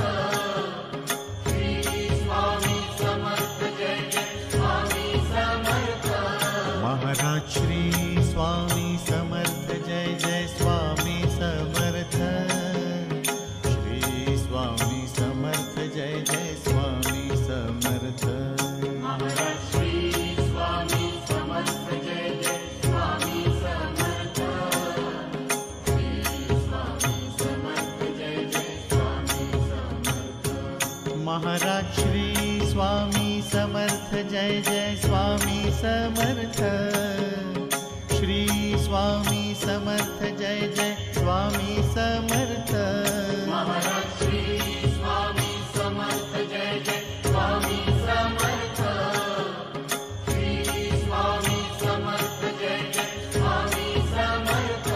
Shri Swami Samarth Jai Jai Swami Samarth. Maharaj Shri Swami Samarth Jai Jai Swami Samarth. Shri Swami Samarth Jai Jai Swami Samarth. Maharaj Shri Swami Samarth Jai Jai Swami Samarth. Shri Swami Samarth Jai Jai Swami Samarth. Maharaj Shri Swami Samarth Jai Jai Swami Samarth. Shri Swami Samarth Jai Jai Swami Samarth. Maharaj Shri Swami Samarth Jai Jai Swami Samarth. Shri Swami Samarth Jai Jai Swami Samarth.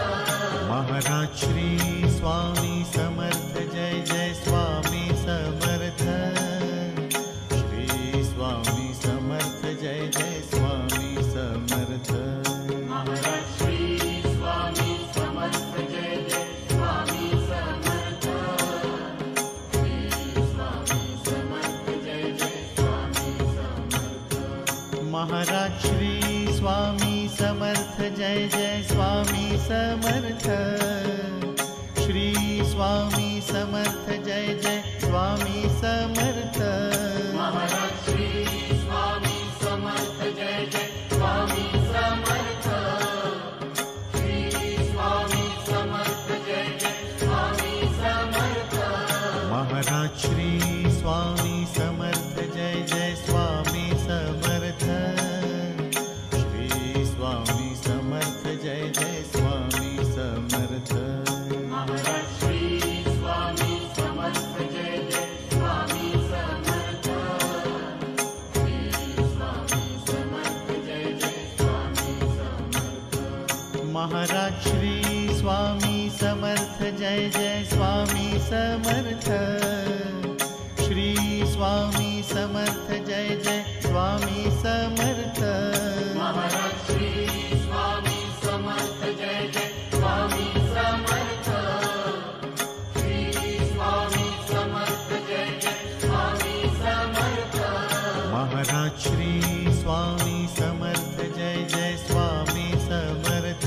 Maharaj Shri Swami Samarth Jai Jai Swami Samarth. Shri Swami Samarth Jai Jai Swami Samarth. Maharaj Shri Swami Samarth Jai Jai Swami Samarth. Shri Swami Samarth Jai Jai Swami Samarth. Maharaj Shri Swami Samarth Jai Jai Swami Samarth. Shri Swami Samarth Jai Jai Swami Samarth. Maharaj Shri Swami Samarth Jai Jai Swami Samarth. Shri Swami Samarth Jai Jai Swami Samarth. Maharaj Shri Swami Samarth Jai Jai Swami Samarth. Shri Maharaj Shri Swami Samarth Jai Jai Swami Samarth. Shri Swami Samarth Jai Jai Swami Samarth. Maharaj Shri Swami Samarth Jai Jai Swami Samarth. Shri Swami Samarth Jai Jai Swami Samarth. Maharaj Shri Swami Samarth Jai Jai Swami Samarth.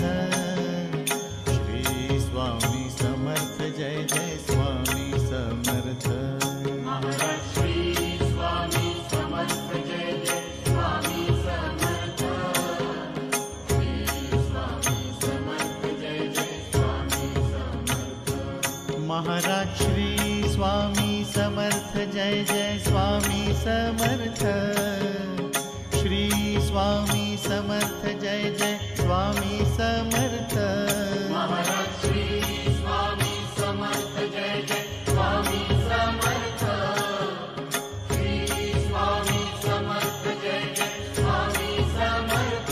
Shri Swami Samarth Jai Jai Swami Samarth. Maharaj Shri Swami Samarth Jai Jai Swami Samarth. Shri Swami Samarth Jai Jai Swami Samarth. Maharaj Shri Swami Samarth Jai Jai Swami Samarth. Shri Swami Samarth Jai Jai Swami Samarth. Maharaj Shri Swami Samarth Jai Jai Swami Samarth. Shri Swami Samarth Jai Jai Swami Samarth.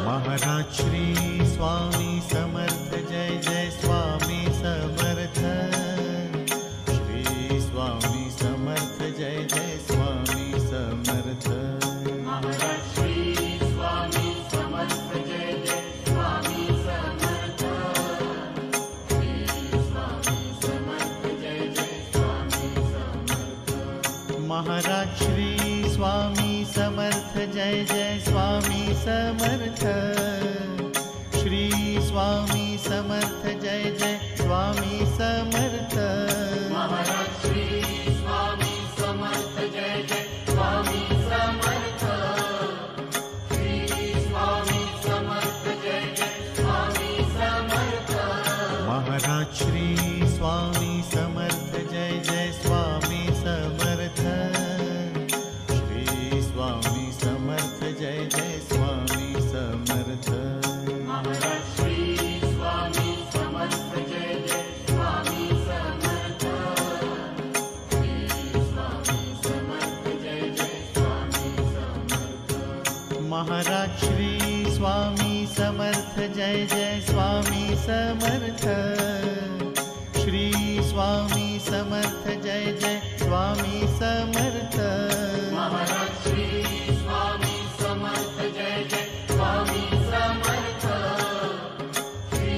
Maharaj Shri Swami Samarth Jai Jai Swami Samarth. Shri Swami Samarth Jai Jai Swami Samarth. Maharaj Shri Swami Samarth Jai Jai Swami Samarth. Shri Swami Samarth Jai Jai Swami Samarth. Maharaj Shri Swami Samarth Jai Jai Swami Samarth. Shri Swami Samarth Jai Jai Swami Samarth. Maharaj Shri Swami Samarth Jai Jai Swami Samarth. Shri Swami Samarth Jai Jai Swami Samarth. Maharaj Shri Swami Samarth Jai Jai Swami Samarth. Shri Swami Samarth Jai Jai Swami Samarth. Maharaj Shri Swami Samarth Jai Jai Swami Samarth. Shri Swami Samarth Jai Jai Swami Samarth. Maharaj Shri Swami Samarth Jai Jai Swami Samarth. Shri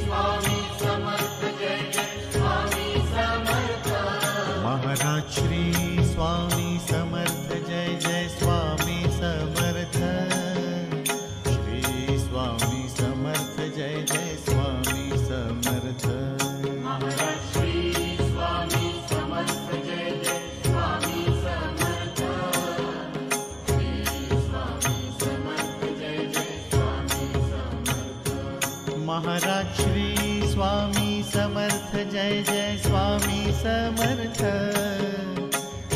Swami Samarth Jai Jai Swami Samarth. Maharaj Shri Swami Samarth Jai Jai Swami Samarth. Shri Swami Samarth Jai Jai Swami Samarth. Maharaj Shri Swami Samarth Jai Jai Swami Samarth. Shri Swami Samarth Jai Jai Swami Samarth. Maharaj Shri Swami Samarth Jai Jai Swami Samarth. Shri Swami Samarth Jai Jai Swami Samarth. Maharaj Shri Swami Samarth Jai Jai Swami Samarth.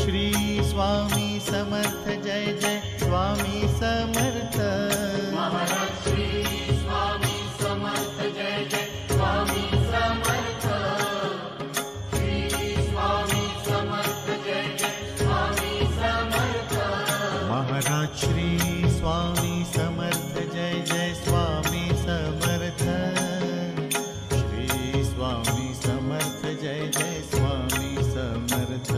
Shri Swami Samarth Jai Jai Swami Samarth. Maharaj Shri Swami Samarth Jai Jai Swami Samarth. Shri Swami Samarth Jai Jai Swami Samarth. Maharaj Shri Swami Samarth Jai Jai Swami Samarth. Shri Swami Samarth Jai Jai Swami Samarth.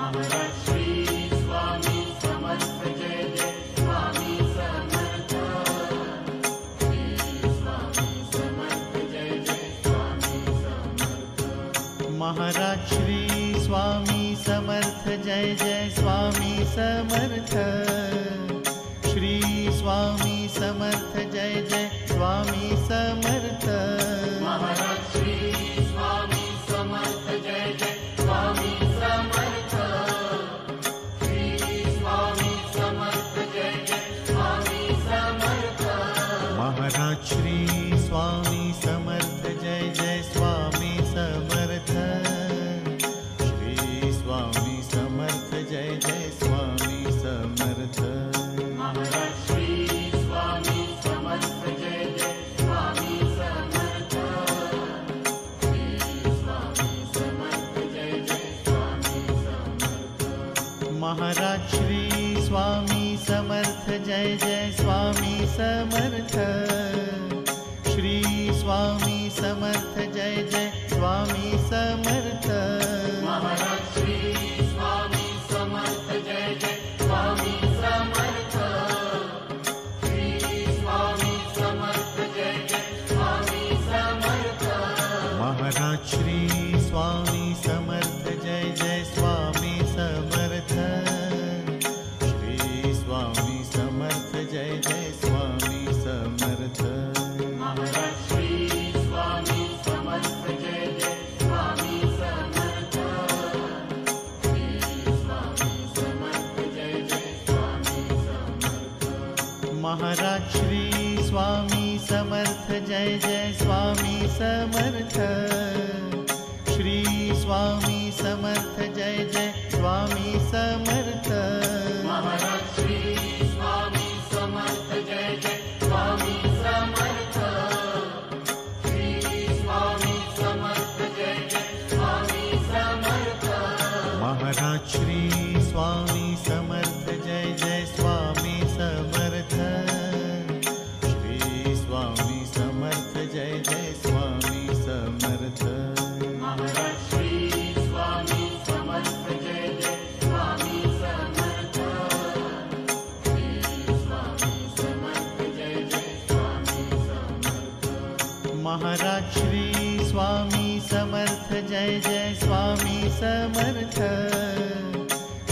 Maharaj Shri Swami Samarth Jai Jai Swami Samarth. Shri Swami Samarth Jai Jai Swami Samarth. Maharaj Shri Swami Samarth Jai Jai Swami Samarth. Shri Swami Samarth Jai Jai Swami Samarth. Maharaj Shri Swami Samarth Jai Jai Swami Samarth. Shri Swami Samarth Jai Jai Swami Samarth. Maharaj Shri Swami Samarth Jai Jai Swami Samarth. Shri Swami Samarth Jai Jai Swami Samarth. Maharaj Shri Swami Samarth Jai Jai Swami Samarth. Shri Swami Samarth Jai Jai Swami Samarth. Maharaj Shri Swami Samarth Jai Jai Swami Samarth. Shri Swami Samarth Jai Jai Swami Samarth. Maharaj Shri Swami Samarth Jai Jai Swami Samarth. Shri Swami Samarth Jai Jai Swami Samarth. Maharaj Shri Swami Samarth Jai Jai Swami Samarth. Shri Swami Samarth Jai Jai Swami Samarth. Maharaj Shri Swami Samarth Jai Jai Swami Samarth. Shri Swami Samarth Jai Jai Swami Samarth. Maharaj Shri Swami Samarth Jai Jai Swami Samarth. Shri Swami Samarth Jai Jai Swami Samarth. Maharaj Shri Swami Samarth Jai Jai Swami Samarth. Shri Swami Samarth Jai Jai Swami Samarth. Maharaj Shri Swami Samarth Jai Jai Swami Samarth. Shri Swami Samarth Jai Jai Swami Samarth. Maharaj Shri Swami Samarth Jai Jai Swami Samarth.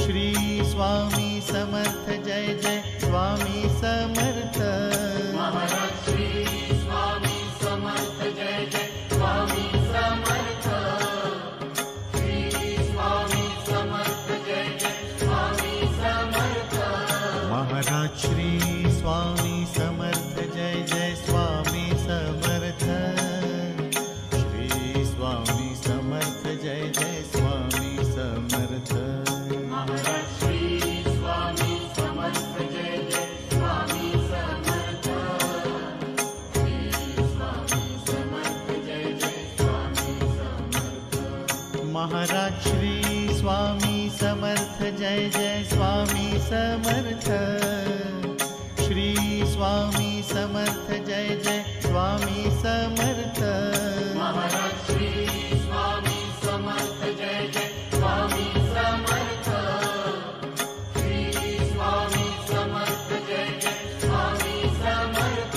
Shri Swami Samarth Jai Jai Swami Samarth. Maharaj Shri Swami Samarth Jai Jai Swami Samarth. Shri Swami Samarth Jai Jai Swami Samarth. Maharaj Shri Swami Samarth Jai Jai Swami Samarth. Shri Swami Samarth Jai Jai Swami Samarth. Maharaj Shri Swami Samarth Jai Jai Swami Samarth. Shri Swami Samarth Jai Jai Swami Samarth. Maharaj Shri Swami Samarth Jai Jai Swami Samarth. Shri Swami Samarth Jai Jai Swami Samarth. Maharaj Shri Swami Samarth Jai Jai Swami Samarth. Shri Swami Samarth Jai Jai Swami Samarth.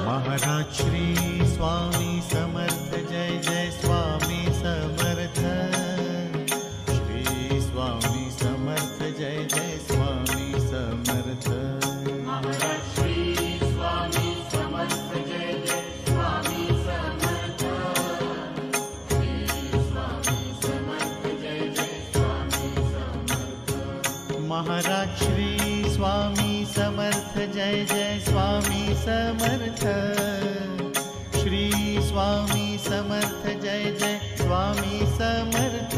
Maharaj Shri Swami Samarth Jai Jai Swami Samarth. Shri Swami Samarth Jai Jai Swami Samarth. Maharaj Shri Swami Samarth Jai Jai Swami Samarth. Shri Swami Samarth Jai Jai Swami Samarth. Maharaj Shri Swami Samarth Jai Jai Swami Samarth. Shri Swami Samarth Jai Jai Swami Samarth. Maharaj Shri Swami Samarth Jai Jai Swami Samarth. Shri Swami Samarth Jai Jai Swami Samarth.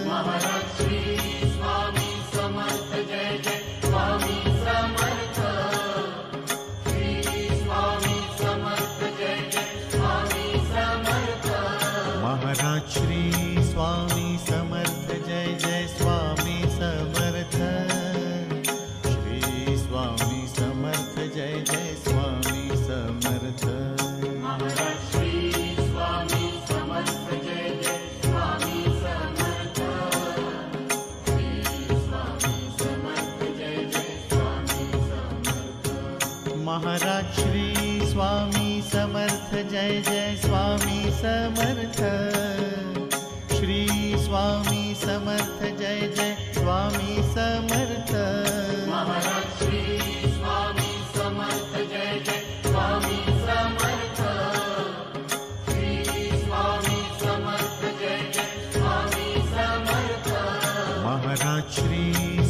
Maharaj Shri Swami Samarth Jai Jai Swami Samarth. Shri Swami Samarth Jai Jai Swami Samarth. Maharaj Shri Swami Samarth Jai Jai Swami Samarth. Shri Swami Samarth Jai Jai Swami Samarth. Maharaj Shri Swami Samarth Jai Jai Swami Samarth. Shri Swami Samarth Jai Jai Swami Samarth. Maharaj Shri Swami Samarth Jai Jai Swami Samarth. Shri Swami Samarth Jai Jai Swami Samarth. Maharaj Shri Swami Samarth Jai Jai Swami Samarth. Shri Swami Samarth Jai Jai Swami Samarth. Maharaj Shri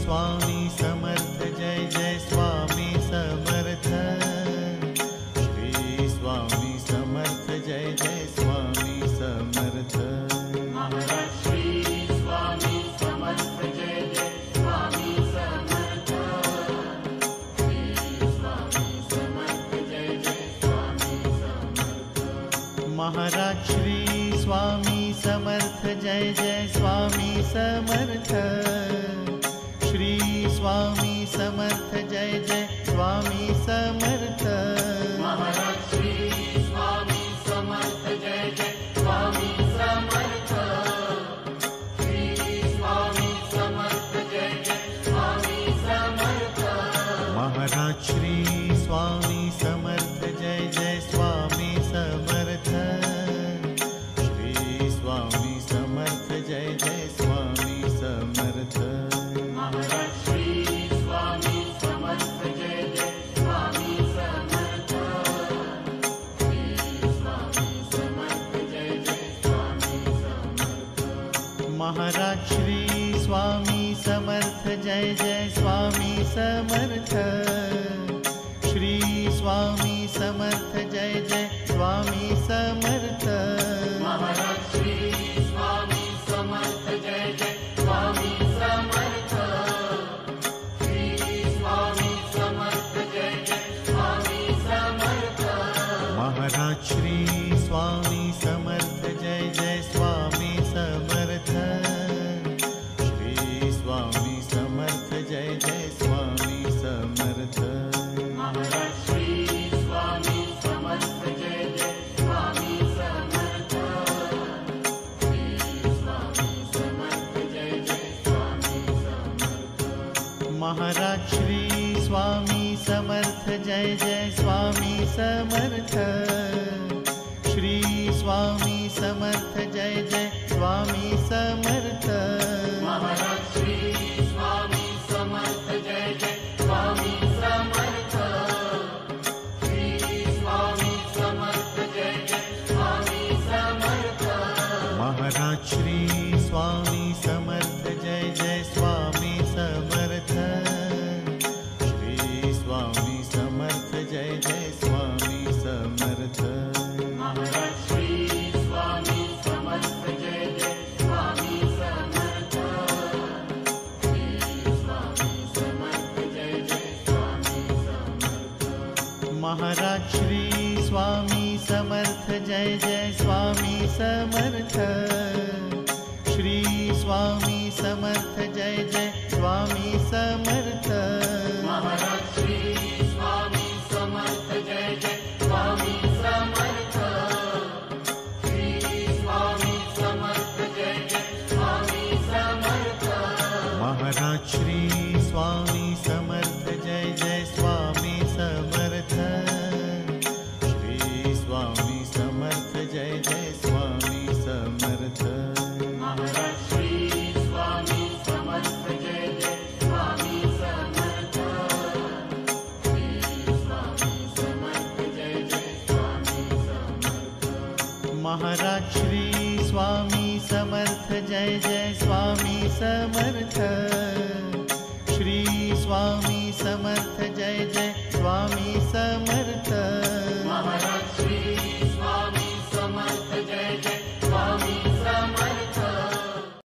Swami Samarth Jai Jai Swami Samarth. Shri Swami Samarth Jai Jai Swami Samarth. Maharaj Shri Swami Samarth Jai Jai Swami Samarth. Shri Swami Samarth Jai Jai Swami Samarth. Maharaj Shri Swami Samarth Jai Jai Swami Samarth. Shri Swami Samarth Jai Jai Swami Samarth. Maharaj Shri Swami Samarth Maharaj Shri Swami Samarth Jai Jai Swami Samarth. Shri Swami Samarth Jai Jai Swami Samarth. Maharaj Shri Swami Samarth Jai Jai Swami Samarth. Shri Swami Samarth Jai Jai Swami Samarth. Maharaj Shri Swami Samarth Jai Jai Swami Samarth. Shri Swami Samarth Jai Jai Swami Samarth. Maharaj Shri Swami Samarth Jai Jai Swami Samarth. Shri Swami Samarth Jai Jai Swami Samarth. Maharaj Shri Swami Samarth Jai Jai Swami Samarth. Shri Swami Samarth Jai Jai Swami Samarth. Maharaj Shri Swami Samarth Jai Jai Swami Samarth. Shri Swami Samarth Jai Jai Swami Samarth. Maharaj Shri Swami Samarth Jai Jai Swami Samarth. Shri Swami Samarth Jai Jai Swami Samarth. Maharaj Shri Swami Samarth Jai Jai Swami Samarth. Shri Swami Samarth Jai Jai Swami Samarth. Maharaj Shri Swami Samarth Jai Jai Swami Samarth. Shri Swami Samarth Jai Jai Swami Samarth. Maharaj Shri Swami Samarth Jai Jai Swami Samarth. Shri Swami Samarth Jai Jai Swami Samarth. Maharaj Shri Swami Samarth Jai Jai Swami Samarth. Shri Swami Samarth Jai Jai Swami Samarth. Maharaj Shri Swami Samarth Jai Jai Swami Samarth. Shri Swami Samarth Jai Jai Swami Samarth. Maharaj Shri Swami Samarth Jai Jai Swami Samarth. Shri Swami Samarth Jai Jai Swami Samarth.